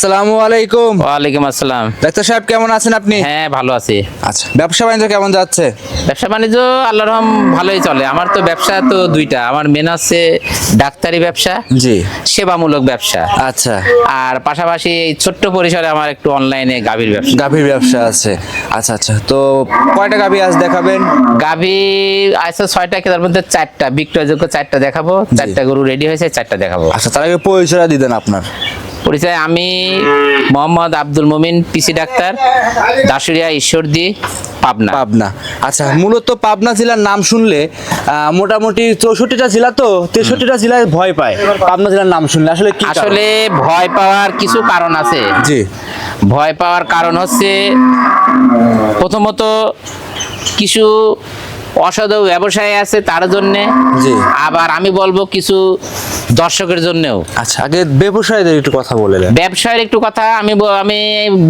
আসসালামু আলাইকুম। ওয়ালাইকুম আসসালাম। ডাক্তার সাহেব কেমন আছেন আপনি? হ্যাঁ, ভালো আছি। আচ্ছা, ব্যবসা বাণিজ্য কেমন যাচ্ছে? ব্যবসা বাণিজ্য আল্লাহর রহম ভালোই চলে। আমার তো ব্যবসা তো দুইটা, আমার মেন আছে ডাক্তারি ব্যবসা, জি, সেবামূলক ব্যবসা। আচ্ছা, আর পাশাপাশি এই ছোট্ট পরিসরে আমার একটু অনলাইনে গাভীর ব্যবসা। গাভীর ব্যবসা আছে। আচ্ছা আচ্ছা, তো কয়টা গাভী আজ দেখাবেন? গাভী আছে 6টা, তার মধ্যে 4টা বিক্রয়যোগ্য, 4টা দেখাবো। 4টা গরু রেডি হয়েছে, 4টা দেখাবো। আচ্ছা, তার আগে পরিচয় দিতেন আপনার। পরিচয়, আমি মোহাম্মদ আব্দুল মুমিন, পিসি ডাক্তার, দাসুরিয়া, ঈশ্বরদী, পাবনা। পাবনা। আচ্ছা, মূলত পাবনা জেলার নাম শুনলে মোটামুটি 64টা জেলা, তো 63টা জেলায় ভয় পায় পাবনা জেলার নাম শুনলে। আসলে কি কারণ? আসলে ভয় পাওয়ার কিছু কারণ আছে। জি, ভয় পাওয়ার কারণ হচ্ছে প্রথমত কিছু অসাধু ব্যবসায়ী আছে তার জন্য, জি। আবার আমি বলবো কিছু দর্শকের জন্যও। আচ্ছা, আগে ব্যবসায়ীদের একটু কথা বলে দেন। ব্যবসায়ের একটু কথা আমি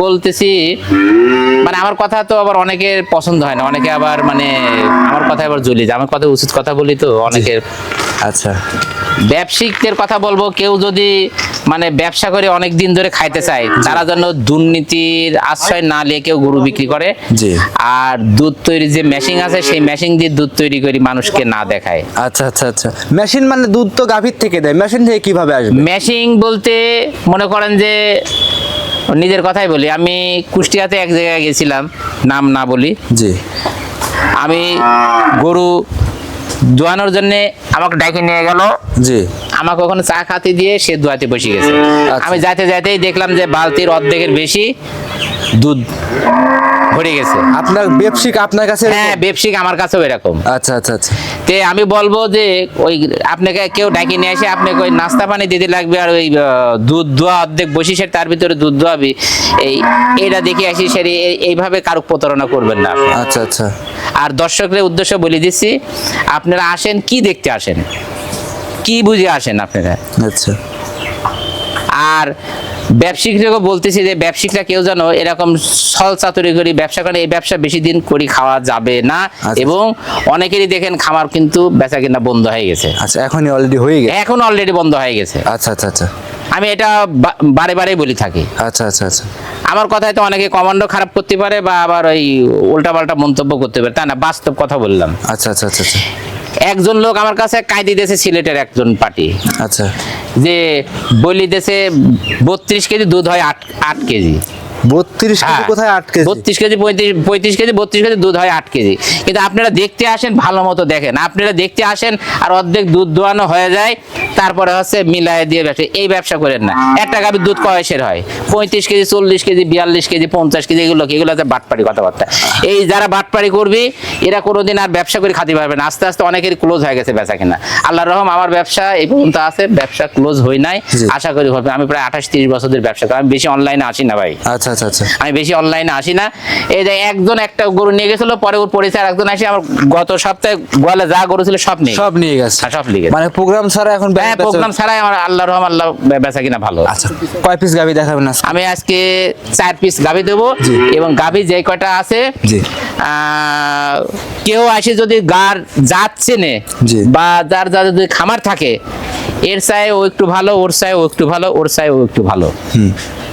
বলতেছি, মানে আমার কথা তো আবার অনেকের পছন্দ হয় না, অনেকে আবার মানে আমার কথা আবার জ্বলি যায়, আমার কথা উচিত কথা বলি তো অনেকের। আচ্ছা, ব্যবসায়িকদের কথা বলবো, কেউ যদি মানে ব্যবসা করে অনেক দিন ধরে খাইতে চায়, তারা যেন দুর্নীতির আশ্রয় না নিয়ে কেউ গরু বিক্রি করে। জি। আর দুধ তৈরির যে মেশিন আছে, সেই মেশিন দিয়ে দুধ তৈরি করে মানুষকে না দেখায়। আচ্ছা আচ্ছা আচ্ছা, মেশিন মানে দুধ তো গাভীর থেকে দেয়, মেশিন থেকে কিভাবে আসবে? মেশিন বলতে মনে করেন যে, নিজের কথাই বলি, আমি কুষ্টিয়াতে এক জায়গায় গেছিলাম, নাম না বলি। জি, আমি গরু দোয়ানোর জন্য আমাকে ডাকে নিয়ে গেল। জি। আমাকে ওখানে চা খাতে দিয়ে সে দোয়াতে বসে গেছে। আচ্ছা। আমি যাইতে যাইতেই দেখলাম যে বালতির অর্ধেকের বেশি দুধ ভরে গেছে। আপনার ব্যবসায়িক আপনার কাছে? হ্যাঁ, ব্যবসায়িক আমার কাছেও এরকম। আচ্ছা আচ্ছা আচ্ছা, তে আমি বলবো যে ওই আপনাকে কেউ ডাকি নিয়ে এসে আপনাকে ওই নাস্তা পানি দিতে লাগবে, আর ওই দুধ দোয়া অর্ধেক বসি, সে তার ভিতরে দুধ দোয়াবি, এইটা দেখে আসি, সে এইভাবে কারুক প্রতারণা করবেন না। আচ্ছা আচ্ছা। আর দর্শকদের উদ্দেশ্য বলে দিচ্ছি, আপনারা আসেন কি দেখতে আসেন, কি বুঝে আসেন আপনারা। আচ্ছা। আর ব্যবসায়িকদেরকে বলতেছি যে ব্যবসায়িকরা কেউ যেন এরকম ছল চাতুরি করে ব্যবসা করে, এই ব্যবসা বেশি দিন করে খাওয়া যাবে না। এবং অনেকেরই দেখেন খামার কিন্তু বেচা কিনা বন্ধ হয়ে গেছে। আচ্ছা, এখনই অলরেডি হয়ে গেছে? এখন অলরেডি বন্ধ হয়ে গেছে। আচ্ছা আচ্ছা আচ্ছা। আমি এটা বারে বারে বলি থাকি। আচ্ছা আচ্ছা আচ্ছা। আমার কথায় তো অনেকে কমান্ডো খারাপ করতে পারে বা আবার ওই উল্টাপাল্টা মন্তব্য করতে পারে, তা না, বাস্তব কথা বললাম। আচ্ছা আচ্ছা আচ্ছা আচ্ছা। একজন লোক আমার কাছে কাঁদি দিয়েছে, সিলেটের একজন পার্টি, আচ্ছা, যে বলি দেশে 32 কেজি দুধ হয় 8 কেজি। 32 কেজি কোথায় 8 কেজি? 32 কেজি, 35 কেজি, 32 কেজি দুধ হয় 8 কেজি। কিন্তু আপনারা দেখতে আসেন, ভালো মতো দেখেন, আপনারা দেখতে আসেন আর অর্ধেক দুধ দোয়ানো হয়ে যায়, তারপরে হচ্ছে মিলায় দিয়ে ব্যবসা। এই ব্যবসা করেন না। একটা গাভীর দুধ কয়সের হয়? 35 কেজি, 40 কেজি, 42 কেজি, 50 কেজি, এগুলো হচ্ছে বাটপাড়ি কথাবার্তা। এই যারা বাটপাড়ি করবে, এরা কোনোদিন আর ব্যবসা করে খাতে পারবে না। আস্তে আস্তে অনেকেরই ক্লোজ হয়ে গেছে বেচা কিনা। আল্লাহর রহম, আমার ব্যবসা এই পর্যন্ত আছে, ব্যবসা ক্লোজ হয় নাই, আশা করি হবে। আমি প্রায় 28-30 বছরের ব্যবসা করি, আমি বেশি অনলাইনে আসি না ভাই। আচ্ছা আচ্ছা আচ্ছা। আমি বেশি অনলাইনে আসি না। এই যে একজন একটা গরু নিয়ে গেছিল, পরে ওর পরিচয় একজন আসে, আমার গত সপ্তাহে গোয়ালে যা গরু ছিল সব নিয়ে গেছে। সব নিয়ে গেছে। মানে প্রোগ্রাম ছাড়া এখন? হ্যাঁ, প্রোগ্রাম ছাড়াই আমার আল্লাহর রহম, আল্লাহ বেচা কিনা ভালো। আচ্ছা, কয় পিস গাভী দেখাবেন আজকে? আমি আজকে 4 পিস গাভী দেবো। এবং গাভী যে কয়টা আছে, জি, কেউ আসে যদি গার যাচ্ছে নে, বা যার যার যদি খামার থাকে, এর চাই ও একটু ভালো, ওর চাই ও একটু ভালো, ওর চাই ও একটু ভালো,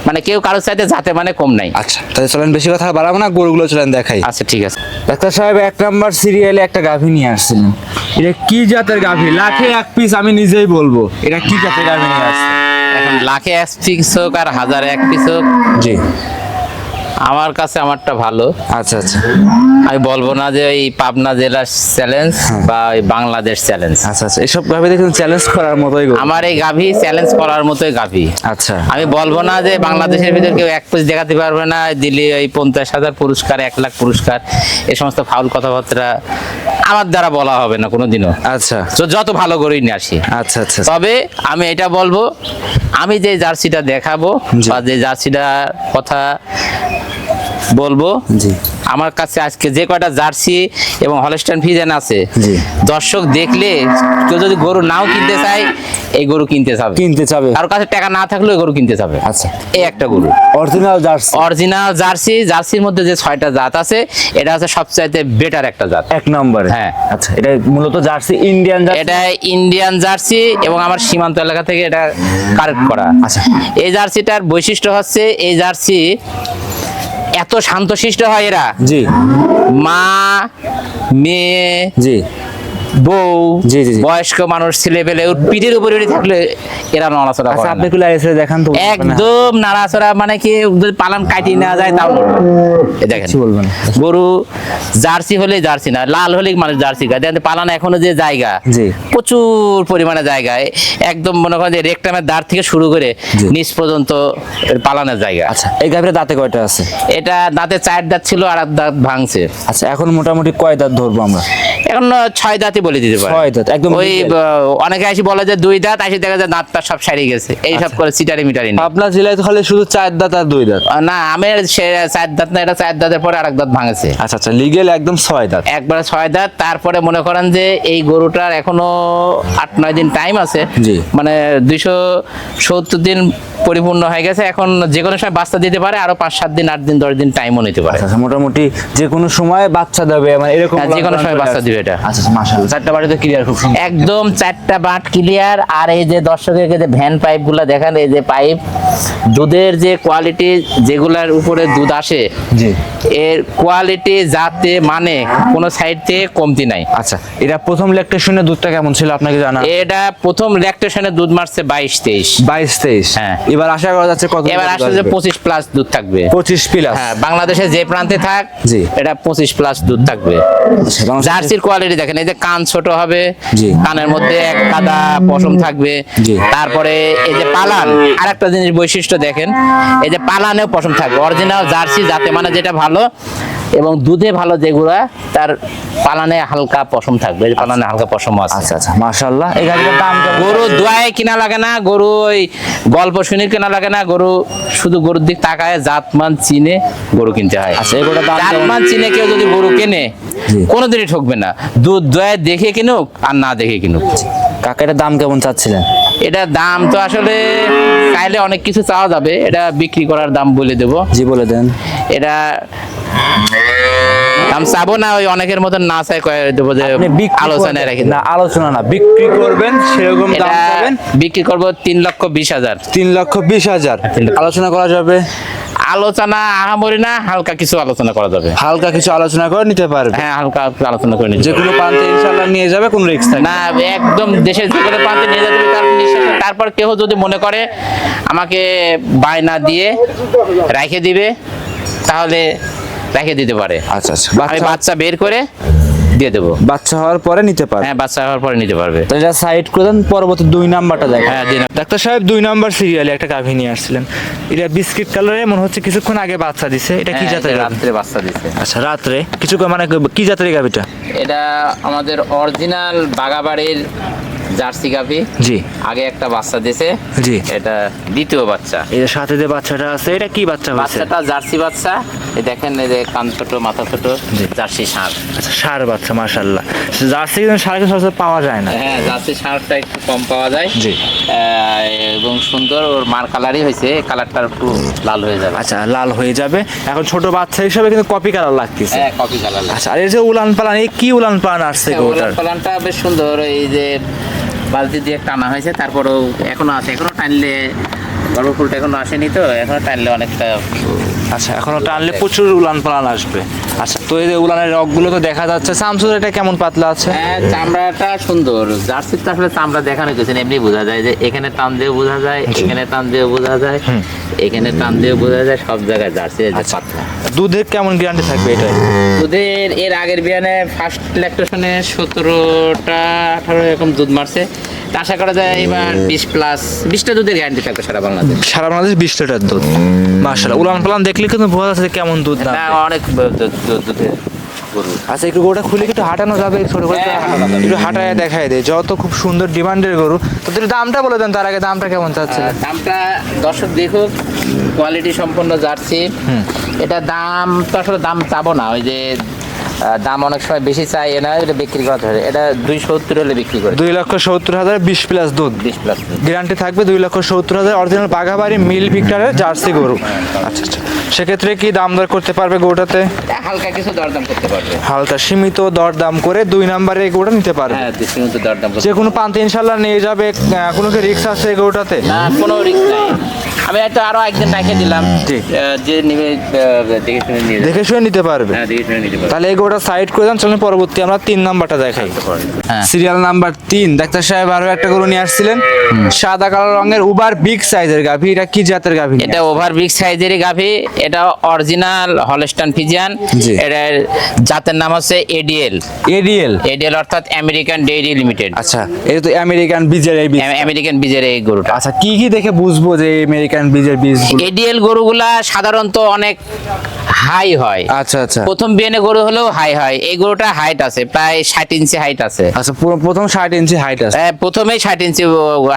মানে কেউ কারোর চাইতে যাতে মানে কম নাই। আচ্ছা, তাহলে চলেন বেশি কথা বাড়াবো না, গরুগুলো চলেন দেখাই। আচ্ছা, ঠিক আছে। ডাক্তার সাহেব, 1 নাম্বার সিরিয়ালে একটা গাভী নিয়ে আসছিলেন। এটা কি জাতের গাভী? লাখে 1 পিস আমি নিজেই বলবো, এটা কি জাতের গাভী নিয়ে আসছেন? এখন লাখে 1 পিস হোক আর 1000 1 পিস হোক, জি, আমার কাছে আমারটা ভালো। আচ্ছা আচ্ছা। আমি বলবো না যে এই পাবনা জেলার চ্যালেঞ্জ বা এই বাংলাদেশ চ্যালেঞ্জ। আচ্ছা আচ্ছা, এসব গাভী দেখুন চ্যালেঞ্জ করার মতোই। আমার এই গাভী চ্যালেঞ্জ করার মতোই গাভী। আচ্ছা, আমি বলবো না যে বাংলাদেশের ভিতর কেউ 1 পিস দেখাতে পারবে না, দিল্লি এই 50,000 পুরস্কার, 1 লাখ পুরস্কার, এই সমস্ত ফাউল কথাবার্তা আমার দ্বারা বলা হবে না কোনোদিনও। আচ্ছা, তো যত ভালো করেই নিয়ে আসি। আচ্ছা আচ্ছা। তবে আমি এটা বলবো, আমি যে জার্সিটা দেখাবো বা যে জার্সিটার কথা বলবো জি আমার কাছে আজকে যে কয়টা জার্সি এবং হলস্টাইন ফ্রিজিয়ান আছে, জি। দর্শক দেখলে কেউ যদি গরু নাও কিনতে চায় এই গরু কিনতে চাবে, কিনতে চাবে। কারোর কাছে টাকা না থাকলেও এই গরু কিনতে চাবে। আচ্ছা, এই একটা গরু অরিজিনাল জার্সি, অরিজিনাল জার্সি। জার্সির মধ্যে যে 6টা জাত আছে, এটা হচ্ছে সবচাইতে বেটার একটা জাত। এক নম্বরে। হ্যাঁ। আচ্ছা, এটা মূলত জার্সি, ইন্ডিয়ান জার্সি। এটা ইন্ডিয়ান জার্সি এবং আমার সীমান্ত এলাকা থেকে এটা কালেক্ট করা। আচ্ছা। এই জার্সিটার বৈশিষ্ট্য হচ্ছে এই জার্সি এত শান্তশিষ্ট হয় এরা, জি মা মেয়ে জি বউ জি, জি, জি। বয়স্ক মানুষ ছেলে পেলে ওর পিঠের উপরে উঠে থাকলে এরা নড়াচড়া আচ্ছা, করে আপনি না। একটু লাইসে দেখান তো। একদম নাড়াচড়া, মানে কি যদি পালান কাটিয়ে নেওয়া যায় তাও নড়বে। এই দেখেন কিছু বলবেন। গরু জার্সি হলে জার্সি না, লাল হলেই মানুষ জার্সি গায়। দেখেন পালান এখনো যে জায়গা, জি। প্রচুর পরিমাণে জায়গায়, একদম মনে করেন যে রেকটামের দাঁড় থেকে শুরু করে জি। নিচ পর্যন্ত পালানের জায়গা। আচ্ছা, এই গাভীর দাঁতে কয়টা আছে? এটা দাঁতে 4 দাঁত ছিল, আর 1 দাঁত ভাঙছে। আচ্ছা, এখন মোটামুটি কয় দাঁত ধরবো আমরা? এখন 6 দাঁতই বলে দিতে পারে। 6 দাঁত, একদম ওই বিকেল। অনেকে আসি বলে যে 2 দাঁত, আসি দেখা যায় দাঁতটা সব সারিয়ে গেছে, এই সব করে সিটারি মিটারি নেই। আপনার জেলায় তো খালি শুধু 4 দাঁত আর 2 দাঁত। না আমি 4 দাঁত না, এটা 4 দাঁতের পরে আরেক দাঁত ভাঙেছে। আচ্ছা আচ্ছা, লিগেল একদম 6 দাঁত। একবারে 6 দাঁত। তারপরে মনে করেন যে এই গরুটার এখনো 8-9 দিন টাইম আছে, জি। মানে 270 দিন পরিপূর্ণ হয়ে গেছে। এখন যে কোনো সময় বাচ্চা দিতে পারে, আরো 5-7 দিন 8 দিন 10 দিন টাইমও নিতে পারে। আচ্ছা আচ্ছা, মোটামুটি যে কোনো সময় বাচ্চা দেবে, মানে এরকম হ্যাঁ, যে কোনো সময় বাচ্চা দিবে এটা। আচ্ছা আচ্ছা, মাশাআল্লাহ, 4টা বাড়িতে ক্লিয়ার, খুব সুন্দর। একদম 4টা বাট ক্লিয়ার। আর এই যে দর্শকের যে ভ্যান পাইপ গুলা দেখেন, এই যে পাইপ, দুধের যে কোয়ালিটি, যেগুলার উপরে দুধ আসে, জি। এর কোয়ালিটি যাতে মানে কোনো সাইড থেকে কমতি নাই। আচ্ছা, এটা প্রথম ল্যাকটেশনে দুধটা কেমন ছিল আপনাকে জানা? এটা প্রথম ল্যাকটেশনে দুধ মারছে 22-23। 22-23। হ্যাঁ। এবার আশা করা যাচ্ছে কত? এবার আসলে যে 25 প্লাস দুধ থাকবে। 25 প্লাস। হ্যাঁ, বাংলাদেশে যে প্রান্তে থাক, জি। এটা 25 প্লাস দুধ থাকবে। আচ্ছা, বাংলাদেশে- জার্সির কোয়ালিটি দেখেন, এই যে কান ছোট হবে, জি। কানের মধ্যে এক কাদা পশম থাকবে। জি। তারপরে এই যে পালান, আরেকটা জিনিস বৈশিষ্ট্য দেখেন, এই যে পালানেও পশম থাকবে। অরিজিনাল জার্সি জাতে মানে যেটা ভালো এবং দুধে ভালো যেগুলা, তার পালানে হালকা পশম থাকবে। এই যে পালানে হালকা পশম আছে। আচ্ছা আচ্ছা, মাশাআল্লাহ। এই গাড়িটার দাম কেমন? গরু দোয়ায় কিনা লাগে না, গরু ওই গল্প শুনে কিনা লাগে না, গরু শুধু গরুর দিক তাকায় জাতমান চিনে গরু কিনতে হয়। আচ্ছা, এই গরুটার দাম কেমন? জাতমান চিনে কেউ যদি গরু কেনে জি। কোনোদিনই ঠকবে না, দুধ দোয়ায় দেখে কিনুক আর না দেখে কিনুক। কাকা, এটার দাম কেমন চাচ্ছিলেন? এটা দাম তো আসলে চাইলে অনেক কিছু চাওয়া যাবে, এটা বিক্রি করার দাম বলে দেব। জি, বলে দেন। এটা দাম চাবো না, ওই অনেকের মতন না চাই কয়ে দেবো যে আপনি বিক্রি আলোচনায় করবেন। রেখে না, আলোচনা না, বিক্রি করবেন সেরকম দাম এটা পাবেন। বিক্রি করবো 3,20,000। 3,20,000 আলোচনা করা যাবে। আলোচনা আহামরি না, হালকা কিছু আলোচনা করা যাবে। হালকা কিছু আলোচনা করে নিতে পারবে। হ্যাঁ, হালকা একটু আলোচনা করে নিতে যে হবে। কোনো প্রান্তে ইনশাআল্লাহ নিয়ে যাবে, কোনো রিস্ক থাকে না। না, একদম দেশের যে কোনো প্রান্তে নিয়ে যেতে হবে, তার নিঃশ্বাসে। তারপর কেউ যদি মনে করে আমাকে বায়না দিয়ে রেখে দিবে, তাহলে রেখে দিতে পারে। আচ্ছা আচ্ছা, আমি বাচ্চা বের করে দিয়ে দেবো। বাচ্চা হওয়ার পরে নিতে পারবে। হ্যাঁ, বাচ্চা হওয়ার পরে নিতে পারবে। তো এটা সাইড করে দেন, পরবর্তী 2 নাম্বারটা দেখেন। হ্যাঁ, দিন। ডাক্তার সাহেব, 2 নাম্বার সিরিয়ালে একটা গাভী নিয়ে আসছিলেন। এটা বিস্কিট কালারে, মনে হচ্ছে কিছুক্ষণ আগে বাচ্চা দিছে। এটা কি হ্যাঁ, জাতের গাভী? রাত্রে বাচ্চা দিচ্ছে। আচ্ছা, রাত্রে কিছুক্ষণ, মানে কি জাতের এই গাভীটা? এটা আমাদের অরিজিনাল বাগাবাড়ির জার্সি গাভি। জি আগে একটা বাচ্চা দিছে, জি। এটা দ্বিতীয় বাচ্চা। এই যে সাথে যে বাচ্চাটা আছে, এটা কি বাচ্চা হয়েছে? বাচ্চাটা জার্সি বাচ্চা। এই দেখেন, এই যে কান ছোট, মাথা ছোট, জার্সি ষাঁড়। আচ্ছা, ষাঁড় বাচ্চা, মাশাআল্লাহ। জার্সি কিন্তু ষাঁড়কে সহজে পাওয়া যায় না। হ্যাঁ, জার্সি ষাঁড়টা একটু কম পাওয়া যায়। জি। এবং সুন্দর, ওর মার কালারই হয়েছে, কালারটা একটু লাল হয়ে যাবে। আচ্ছা, লাল হয়ে যাবে। এখন ছোট বাচ্চা হিসাবে কিন্তু কপি কালার লাগতেছে। হ্যাঁ, কপি কালার। আচ্ছা, আর এই যে উলান পালান, এই কি উলান পালান আসছে গরুটার? পালানটা বেশ সুন্দর, এই যে বালতি দিয়ে টানা হয়েছে, তারপরেও এখনো আছে, এখনো টানলে গর্ভ ফুলটা এখনো আসেনি, তো এখনো টানলে অনেকটা। আচ্ছা, এখনো টানলে প্রচুর উলান পালান আসবে। আচ্ছা, তো এই যে উলানের রগগুলো তো দেখা যাচ্ছে। সামসুর এটা কেমন পাতলা আছে? হ্যাঁ, চামড়াটা সুন্দর। জার্সির তো আসলে চামড়া দেখানো কিছু নেই, এমনি বোঝা যায় যে এখানে টান দিয়ে বোঝা যায়, এখানে টান দিয়ে বোঝা যায়, এখানে টান দিয়ে বোঝা যায়, সব জায়গায় জার্সি পাতলা। দুধের কেমন গ্যারান্টি থাকবে এটা? দুধের এর আগের বিয়ানে ফার্স্ট ল্যাকটেশনে 17টা 18 এরকম দুধ মারছে। তা আশা করা যায় এবার 20 প্লাস 20টা দুধের গ্যারান্টি থাকবে সারা বাংলাদেশ। সারা বাংলাদেশ 20 লিটার দুধ, মাশাআল্লাহ। উলান পালান দেখলে কিন্তু বোঝা যাচ্ছে যে কেমন দুধ না। না, অনেক দুধের। গরু। আচ্ছা একটু গরুটা খুলে কি একটু হাঁটানো যাবে ছোট করে? হ্যাঁ, হাঁটানো যাবে। একটু হাঁটায় দেখায় দেয়, যত খুব সুন্দর ডিমান্ডের গরু। তো একটু দামটা বলে দেন, তার আগে দামটা কেমন চাচ্ছেন? দামটা দর্শক দেখুক, কোয়ালিটি সম্পন্ন জার্সি। এটা দাম তো আসলে দাম চাবো না, ওই যে দাম অনেক সময় বেশি চাই না, এটা বিক্রি করা ধরে, এটা 270 হলে বিক্রি করে। 2,70,000, 20 প্লাস দুধ, 20 প্লাস। গ্যারান্টি থাকবে। 2,70,000 অরিজিনাল বাঘাবাড়ি মিল ভিক্টরের জার্সি গরু। আচ্ছা আচ্ছা, সেক্ষেত্রে কি দাম দর করতে পারবে গরুটাতে? হালকা কিছু দরদাম করতে পারবে। হালকা সীমিত দরদাম করে 2 নম্বরে এই গরুটা নিতে পারবে। হ্যাঁ, সীমিত দরদাম করতে যে কোনো প্রান্তে ইনশাল্লাহ নিয়ে যাবে। কোনো কি রিক্স আছে এই গরুটাতে? না, কোনো রিস্ক নাই। আমি হয়তো আরো একদিন রেখে দিলাম, জি। যে নিবে দেখে শুনে নিয়ে যাবে। দেখে শুনে নিতে পারবে। হ্যাঁ, দেখে শুনে নিতে পারবে। তাহলে এই গরুটা সাইড করে দেন, চলুন পরবর্তী আমরা 3 নাম্বারটা দেখাই। হ্যাঁ, সিরিয়াল নাম্বার 3 ডাক্তার সাহেব আরো একটা গরু নিয়ে আসছিলেন, সাদা কালো রঙের উবার বিগ সাইজের গাভী। এটা কি জাতের গাভী? এটা ওভার বিগ সাইজেরই গাভী। এটা অরিজিনাল হলস্টাইন ফিজিয়ান। জি। এটার জাতের নাম হচ্ছে এডিএল। এডিএল। এডিএল অর্থাৎ আমেরিকান ডেইরি লিমিটেড। আচ্ছা, এটা তো আমেরিকান বীজের এই বীজ। আমেরিকান বীজের এই গরুটা। আচ্ছা, কি কি দেখে বুঝবো যে আমেরিকান বীজের বীজ? এডিএল গরুগুলা সাধারণত অনেক হাই হয়। আচ্ছা আচ্ছা প্রথম বিয়ানে গরু হলেও হাই হয়, এই গরুটা হাইট আছে, প্রায় 60 ইঞ্চি হাইট আছে। আচ্ছা, প্রথম 60 ইঞ্চি হাইট আছে। প্রথমেই 60 ইঞ্চি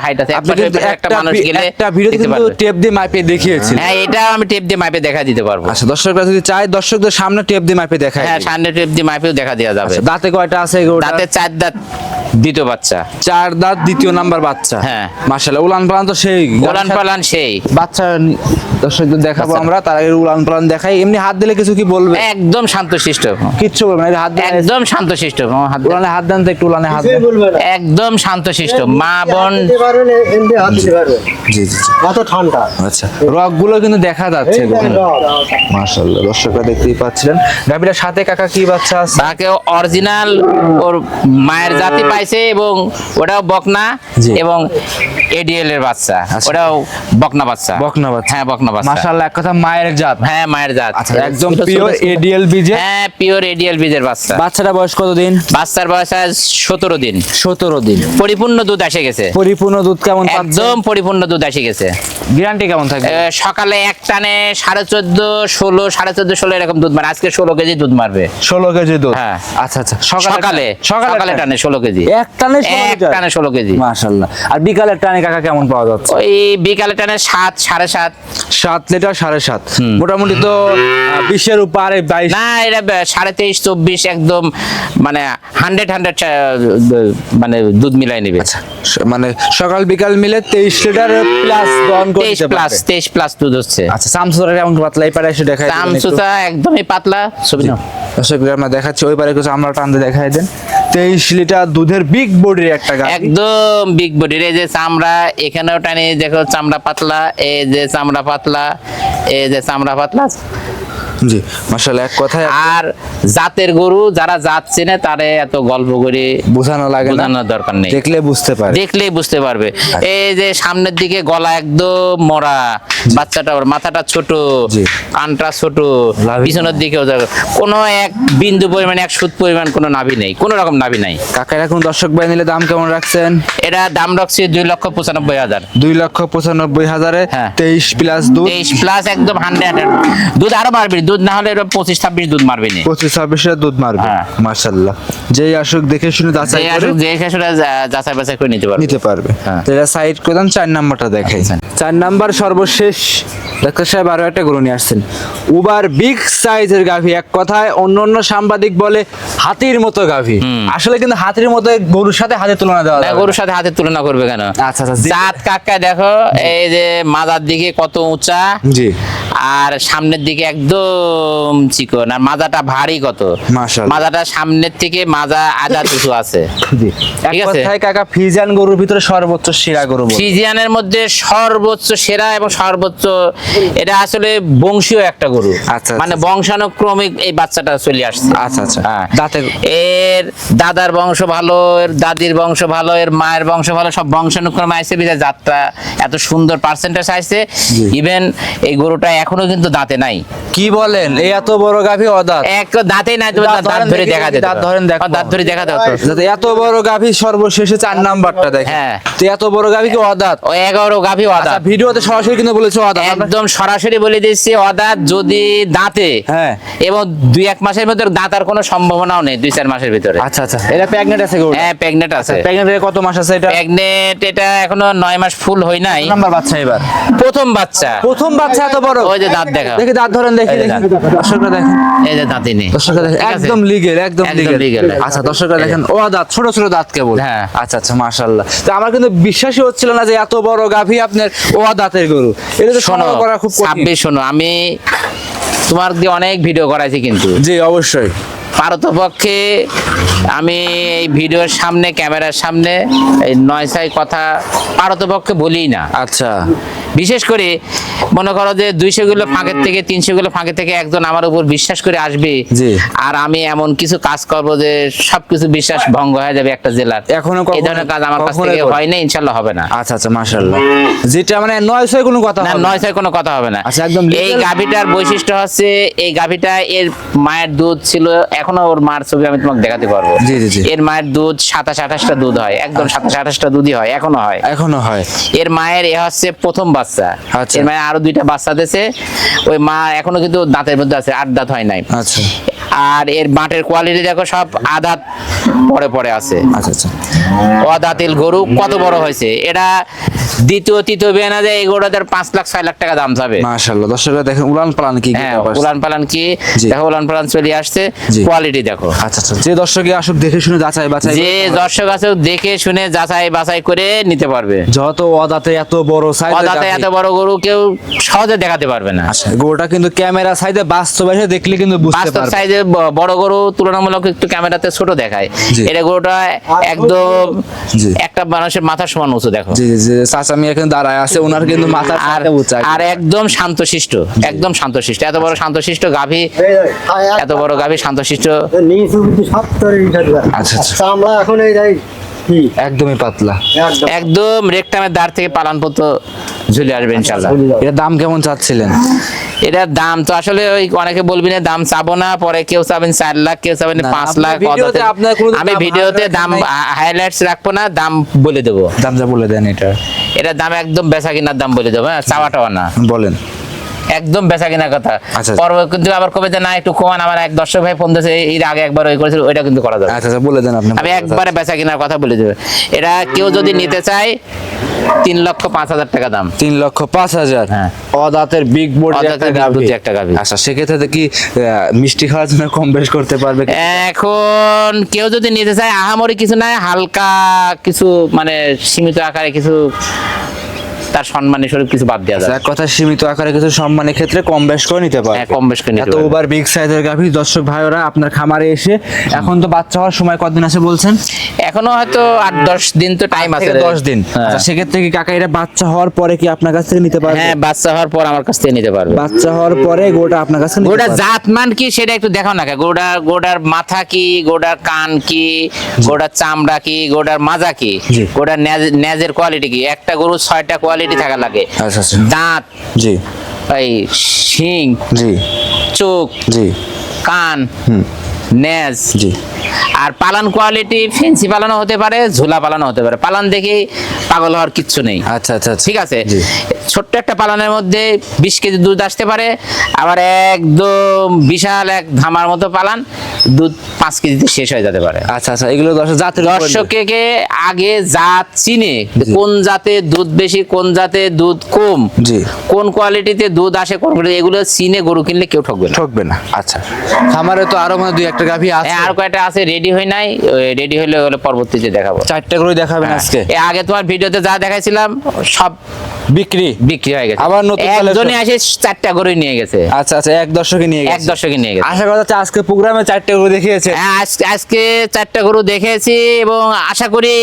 হাইট আছে। আপনি একপাশে কিন্তু একটা মানুষ গেলে একটা ভিডিওতে দেখতে কিন্তু পারবে। টেপ দিয়ে মাপে দেখিয়েছেন। হ্যাঁ, এটা আমি টেপ দিয়ে মাপে দেখা দিতে পারবো। আচ্ছা, দর্শকরা যদি চায় দর্শকদের সামনে টেপ দিয়ে মাপে দেখায়। হ্যাঁ, সামনে টেপ দিয়ে মাপেও দেখা দেওয়া যাবে। আচ্ছা, দাঁতে কয়টা আছে এই গরুটা? দাঁতে 4 দাঁত, দ্বিতীয় বাচ্চা। 4 দাঁত, দ্বিতীয় নাম্বার বাচ্চা। হ্যাঁ। মাশাআল্লাহ, উলান পালান তো সেই। গোলান পালান সেই। বাচ্চা দর্শকদের দেখাবো বাচ্চা। আমরা, তার আগে উলান পালান দেখাই। এমনি হাত দিলে কিছু কি বলবে? একদম শান্তশিষ্ট, কিচ্ছু বলবে না, এই যে হাত দিয়ে একদম শান্তশিষ্ট। উলানে হাত দেন তো, একটু উলানে হাত দেন। একদম শান্তশিষ্ট। মা বোন জি জি জি। এত ঠান্ডা আচ্ছা, রগগুলো কিন্তু দেখা যাচ্ছে। মাশাআল্লাহ, দর্শকরা দেখতেই পাচ্ছিলেন। গাভীটার সাথে কাকা কি বাচ্চা আছে? তাকে অরিজিনাল ওর মায়ের জাতি পাইছে, এবং ওটাও বকনা, জি। এবং এডিএল এর বাচ্চা, আচ্ছা। ওটাও বকনা বাচ্চা। বকনা বাচ্চা। হ্যাঁ, বকনা বাচ্চা। মাশাআল্লাহ, এক কথা মায়ের জাত। হ্যাঁ, মায়ের জাত। আচ্ছা, একদম পিওর এডিএল বীজের। হ্যাঁ, পিওর এডিএল বীজের বাচ্চা। বাচ্চাটা বয়স কত দিন? বাচ্চার বয়স আজ 17 দিন। 17 দিন। পরিপূর্ণ দুধ এসে গেছে। পরিপূর্ণ দুধ কেমন পাচ্ছেন? একদম পরিপূর্ণ দুধ এসে গেছে। গ্যারান্টি কেমন থাকবে? সকালে এক টানে 14.5, 16, 14.5, 16 এরকম দুধ মারে। আজকে 16 কেজি দুধ মারবে। 16 কেজি দুধ। হ্যাঁ। আচ্ছা আচ্ছা, সকালে সকালে টানে 16 কেজি। এক টানে 16 এক লিটার? টানে 16 কেজি। মাশাআল্লাহ। আর বিকালের টানে কাকা কেমন পাওয়া যাচ্ছে? ওই বিকালে টানে 7, 7.5। 7 লিটার 7.5। মোটামুটি তো 20 এর উপরে, 22। না, এটা 23.5, 24 একদম মানে 100 মানে দুধ মিলাই নেবে। আচ্ছা, মানে সকাল বিকাল মিলে 23 লিটার প্লাস দহন করতে 23 প্লাস দুধ হচ্ছে। আচ্ছা, সামসুরা কেমন পাতলা? এই পারে এসে দেখাই দিবেন একটু। চামচুটা একদমই পাতলা। ছবি নাও। দর্শকদের আমরা দেখাচ্ছি, ওই পারে কিছু আমরা টানতে দেখাই দেন। 23 লিটার দুধের বিগ বডির একটা গাভী। একদম বিগ বডির। এই যে চামড়া এখানেও টানি, দেখো চামড়া পাতলা, এই যে চামড়া পাতলা, এই যে চামড়া পাতলা। জি, মাশাআল্লাহ, এক কথায় আর জাতের গরু যারা জাত চেনে তারে এত গল্প করে বোঝানো লাগে না, বোঝানোর দরকার নেই। দেখলে বুঝতে পারে। দেখলেই বুঝতে পারবে। এই যে সামনের দিকে গলা একদম মরা, বাচ্চাটা ওর মাথাটা ছোট, জি। কানটা ছোট, লাভি পিছনের দিকেও কোনো এক বিন্দু পরিমাণ, এক সুত পরিমাণ কোনো নাভি নেই, কোনো রকম নাভি নাই। কাকা এখন দর্শক ভাই নিলে দাম কেমন রাখছেন? এটা দাম রাখছি 2,95,000। 2,95,000-এ হ্যাঁ। 23 প্লাস দুধ। 23 প্লাস একদম 100। দুধ আরো মারবি, দুধ না হলে 25-26 দুধ মারবি না। 25-26 দুধ মারবে। হ্যাঁ। মাশাআল্লাহ, যেই আসুক দেখে শুনে যাচাই করে যে খেসুরা যাচাই বাছাই করে নিতে পারবে। নিতে পারবে। হ্যাঁ। তো এটা সাইড করে দেন, 4 নাম্বারটা দেখাই। 4 নাম্বার সর্বশেষ ডাক্তার সাহেব আরো একটা গরু নিয়ে আসছেন, উবার বিগ সাইজের গাভী। এক কথায় অন্য সাংবাদিক বলে হাতির মতো গাভী। আসলে কিন্তু হাতির মতো গরুর সাথে হাতের তুলনা দেওয়া না, যাবে না। গরুর সাথে হাতে তুলনা করবে কেন? আচ্ছা আচ্ছা, জাত কাকা দেখো, এই যে মাজার দিকে কত উঁচা, জি। আর সামনের দিকে একদম চিকন, আর মাজাটা ভারী কত। মাশাআল্লাহ। মাজাটা সামনের থেকে মাজা আধা উঁচু আছে। জি, এক ঠিক আছে। কথায় কাকা ফিজিয়ান গরুর ভিতরে সর্বোচ্চ সেরা গরু বলে। ফিজিয়ানের মধ্যে সর্বোচ্চ সেরা এবং সর্বোচ্চ, এটা আসলে বংশীয় একটা গরু। আচ্ছা, মানে আচ্ছা। বংশানুক্রমিক এই বাচ্চাটা চলে আসছে। আচ্ছা আচ্ছা, হ্যাঁ। দাঁতে এর দাদার বংশ ভালো, এর দাদির বংশ ভালো, এর মায়ের বংশ ভালো, সব বংশানুক্রমে আইছে বিধায় জাতটা এত সুন্দর পার্সেন্টেজ আইছে। ইভেন এই গরুটা এখনো কিন্তু দাঁতে নাই। কি বলেন? এই এত বড় গাভী অদাঁত? এক দাঁতে নাই, তুমি দাঁত দাঁত ধরেন ধরে দেখি, দেখা দেয়। দাঁত ধরেন দেখো। দাঁত ধরে দেখা দাও তো। যাতে এত বড় গাভী সর্বশেষে 4 নাম্বারটা দেখে। হ্যাঁ। তো এত বড় গাভী কি অদাঁত? ও 11 গাভী আচ্ছা, আদা। ভিডিওতে সরাসরি কিন্তু বলেছে অদাঁত। একদম একদম সরাসরি বলে দিচ্ছি, অদাঁত যদি দাঁতে হ্যাঁ। এবং 2-1 মাসের ভিতরে দাঁতার কোনো সম্ভাবনাও নেই, 2-4 মাসের ভিতরে। আচ্ছা আচ্ছা, এটা প্রেগনেন্ট আছে গরুটা? হ্যাঁ, প্রেগনেন্ট আছে। প্রেগনেন্ট কত মাস আছে এটা? প্রেগনেন্ট এটা এখনো 9 মাস ফুল হয় নাই, নাম্বার বাচ্চা এবার? প্রথম বাচ্চা। প্রথম বাচ্চা এত বড়? ওই যে দাঁত দেখা, দেখি দাঁত ধরেন, দেখি এই যে দেখি। দাঁত। দর্শকরা দেখেন, এই যে দাঁতিনি, দর্শকরা দেখেন, ঠিক আছে? একদম লিগেল, একদম একদম লিগেল। legal। আচ্ছা দর্শকরা দেখেন, ও দাঁত, ছোট ছোট দাঁত কেবল। হ্যাঁ। আচ্ছা আচ্ছা, মাশাআল্লাহ। তো আমার কিন্তু বিশ্বাসই হচ্ছিল না যে এত বড় গাভী আপনার ও দাঁতের গরু। এটা তো শোনো, সংগ্রহ করা খুব কঠিন। 26 শোনো, আমি তোমার দিয়ে অনেক ভিডিও করাইছি, কিন্তু জি অবশ্যই। পারতপক্ষে আমি এই ভিডিওর সামনে, ক্যামেরার সামনে এই 9 কথা পারতপক্ষে বলি না। আচ্ছা, বিশেষ করে মনে করো যে 200 গুলো ফাঁকের থেকে 300 গুলো ফাঁকে থেকে একজন আমার উপর বিশ্বাস করে আসবে, জি। আর আমি এমন কিছু কাজ করব যে সবকিছু বিশ্বাস ভঙ্গ হয়ে যাবে একটা জেলার। এখনো এই ধরনের কাজ আমার কাছ কখনোই থেকে করি- হয় না, ইনশাল্লাহ হবে না। আচ্ছা আচ্ছা, মাশাআল্লাহ। যেটা মানে 900 কোনো কথা না, হবে না। 9 কোনো কথা হবে না। আচ্ছা, একদম legal। এই গাভীটার বৈশিষ্ট্য হচ্ছে, এই গাভীটা এর মায়ের দুধ ছিল, এখনো ওর মার ছবি আমি তোমাকে দেখাতে পারবো। জি, জি, জি। এর মায়ের দুধ 27-28টা দুধ হয়, একদম 27-28টা দুধই হয়, এখনো হয়। এখনো হয়? এর মায়ের এ হচ্ছে প্রথম বাচ্চা। আচ্ছা। এর মায়ের আরো 2টা বাচ্চা দিয়েছে, ওই মা এখনো কিন্তু দাঁতের মধ্যে আছে, 8 দাঁত হয় নাই। আচ্ছা আর এর বাটের কোয়ালিটি দেখো, সব আদাত পরে পরে আছে। আচ্ছা আচ্ছা, অদাতিল গরু কত বড় হয়েছে। এটা দ্বিতীয় তৃতীয় বিয়ে না যায়, এই গরুটার 5-6 লাখ টাকা দাম যাবে। মাশাআল্লাহ। দর্শকরা দেখেন উলান পালান কি কি হ্যাঁ, ব্যাপার। উলান পালান কি জি। দেখো, উলান পালান চলে আসছে, জি। কোয়ালিটি দেখো। আচ্ছা আচ্ছা, যে দর্শকই আসুক দেখে শুনে যাচাই বাছাই যে দর্শক আছে দেখে শুনে যাচাই বাছাই করে নিতে পারবে। যত অদাতে এত বড় সাইজ, অদাতে এত বড় গরু কেউ সহজে দেখাতে পারবে না। আচ্ছা, গরুটা কিন্তু ক্যামেরা সাইজে বাস্তবে এসে দেখলে কিন্তু বুঝতে বাস্তব পারবে। সাইজে বড় গরু তুলনামূলক একটু ক্যামেরাতে ছোট দেখায়, জি। এটা গরুটা একদম জি। একটা মানুষের মাথার সমান উঁচু দেখো। জি জি জি, চাচা মিয়া কিন্তু দাঁড়ায় আছে, ওনার কিন্তু মাথা আর আর একদম শান্তশিষ্ট, একদম শান্তশিষ্ট। এত বড় শান্তশিষ্ট গাভী, এত বড় গাভী শান্তশিষ্ট। আচ্ছা আচ্ছা, আমরা এখন এই যাই কি একদমই পাতলা। একদম একদম রেকটামের দাঁড় থেকে পালান পর্যন্ত ঝুলে আসবে ইনশাল্লাহ। এর দাম কেমন চাচ্ছিলেন? এটার দাম তো আসলে ওই অনেকে বলবি না, দাম চাবো না, পরে কেউ চাবেন 4 লাখ, কেউ চাবেন না, 5 আপনার লাখ। ভিডিওতে আপনার কোনো আমি দাম ভিডিওতে highlight দাম নাই। হাইলাইটস রাখবো না, দাম বলে দেবো। দাম যা বলে দেন এটা, এটার দাম একদম বেচা কিনার দাম বলে দেবো, হ্যাঁ, চাওয়া টাওয়া না, বলেন। একদম বেচা কিনার কথা। আচ্ছা। পরে কিন্তু আবার কবে যে না একটু কমান, আমার এক দর্শক ভাই ফোন দিয়েছে এর আগে একবার ওই করেছিল, ওইটা কিন্তু করা যাবে। আচ্ছা আচ্ছা, বলে দেন আপনি। আমি একবারে বেচা কিনার কথা বলে দেবে। এটা কেউ যদি নিতে চায় 3,05,000 টাকা দাম। 3,05,000? হ্যাঁ। অদাতের বিগ বোর্ড অদাতের big board একটা গাভী। আচ্ছা, সেক্ষেত্রে কি মিষ্টি খাওয়ার জন্য কম বেশ করতে পারবে? এখন কেউ যদি নিতে চায়, আহামরি কিছু নাই, হালকা কিছু মানে সীমিত আকারে কিছু তার সম্মানের স্বরূপ কিছু বাদ দেওয়া যাবে। এক কথা, সীমিত আকারে কিছু সম্মানের ক্ষেত্রে কম বেশ করে নিতে পারবে। হ্যাঁ, কম বেশ করে নিতে এত পারবে। ওভার বিগ সাইজের গাভী দর্শক ভাইরা আপনার খামারে এসে, এখন তো বাচ্চা হওয়ার সময় কতদিন আছে বলছেন? এখনো হয়তো 8-10 দিন তো টাইম আছে। 10 দিন। হ্যাঁ। আচ্ছা, সেক্ষেত্রে কি কাকা এটা বাচ্চা হওয়ার পরে কি আপনার কাছ থেকে নিতে পারবে? হ্যাঁ, বাচ্চা হওয়ার পর আমার কাছ থেকে নিতে পারবে। বাচ্চা হওয়ার পরে গোটা আপনার কাছে নিতে গোটার পারবে? জাতমান কি সেটা একটু দেখাও না, গোটার মাথা কি, গোটার কান কি, গোটার চামড়া কি, গোটার মাজা কি, জি। গোটার নেজের কোয়ালিটি কি। একটা গরুর 6টা কোয়ালিটি থাকা লাগে। আচ্ছা আচ্ছা, দাঁত, জি এই শিং, জি চোখ, জি কান, নেজ। জি। আর পালান কোয়ালিটি ফেন্সি পালানো হতে পারে, ঝোলা পালানো হতে পারে। পালান দেখে পাগল হওয়ার কিচ্ছু নেই। আচ্ছা আচ্ছা আচ্ছা, ঠিক আছে, জি। ছোট্ট একটা পালানের মধ্যে 20 কেজি দুধ আসতে পারে, আবার একদম বিশাল এক ধামার মতো পালান দুধ 5 কেজিতে শেষ হয়ে যেতে পারে। আচ্ছা আচ্ছা, এগুলো দর্শক জাতের উপর দর্শককে আগে জাত চিনে, কোন জাতে দুধ বেশি, কোন জাতে দুধ কম, জি। কোন কোয়ালিটিতে দুধ আসে, কোন quality, এগুলো চিনে গরু কিনলে কেউ ঠকবে না। ঠকবে না। আচ্ছা, খামারে তো আরো মানে 2-1টা গাভী আছে। আর কয়টা আছে রেডি হয় নাই, রেডি হলে ওগুলো পরবর্তীতে দেখাবো। 4টা করে দেখাবেন আজকে? আগে তোমার ভিডিওতে যা দেখাইছিলাম সব বিক্রি বিক্রি হয়ে গেছে। আবার নতুন একজনই এসে 4টা গরুই নিয়ে গেছে। আচ্ছা আচ্ছা, এক দর্শকে নিয়ে এক গেছে। দর্শকই নিয়ে গেছে। আশা করা যাচ্ছে আজকে প্রোগ্রামে 4টা করে দেখিয়েছে। হ্যাঁ, আজকে 4টা গরু দেখেছি এবং আশা করি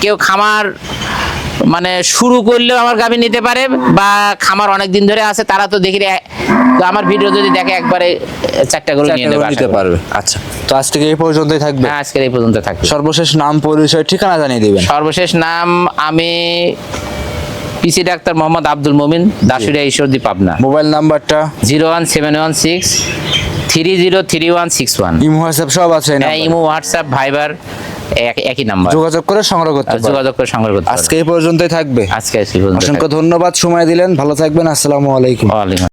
কেউ খামার মানে শুরু করলেও আমার গাভী নিতে পারে, বা খামার অনেক দিন ধরে আছে তারা তো দেখি তো আমার ভিডিও যদি দেখে একবারে 4টা গরু নিয়ে 4টা নেবে, করে নিতে পারবে। আচ্ছা, তো আজ থেকে এই পর্যন্তই থাকবে। হ্যাঁ, আজকের এই পর্যন্ত থাকবে। সর্বশেষ নাম, পরিচয়, ঠিকানা জানিয়ে দিবেন। সর্বশেষ নাম, আমি পিসি ডাক্তার মোহাম্মদ আব্দুল মুমিন, দাসুরিয়া ঈশ্বরদী, পাবনা। মোবাইল নাম্বারটা? 01716 303161। ইমো হোয়াটসঅ্যাপ সব আছে এই হ্যাঁ, নাম্বারে? ইমো, হোয়াটসঅ্যাপ, ভাইবার একই নাম্বার, যোগাযোগ করে সংগ্রহ করতে পারবে। যোগাযোগ করে সংগ্রহ করতে পারবেন। আজকে এই পর্যন্তই থাকবে। আজকে এই পর্যন্ত অসংখ্য ধন্যবাদ সময় দিলেন, ভালো থাকবেন, আসসালামু আলাইকুম। ওয়ালাইকুম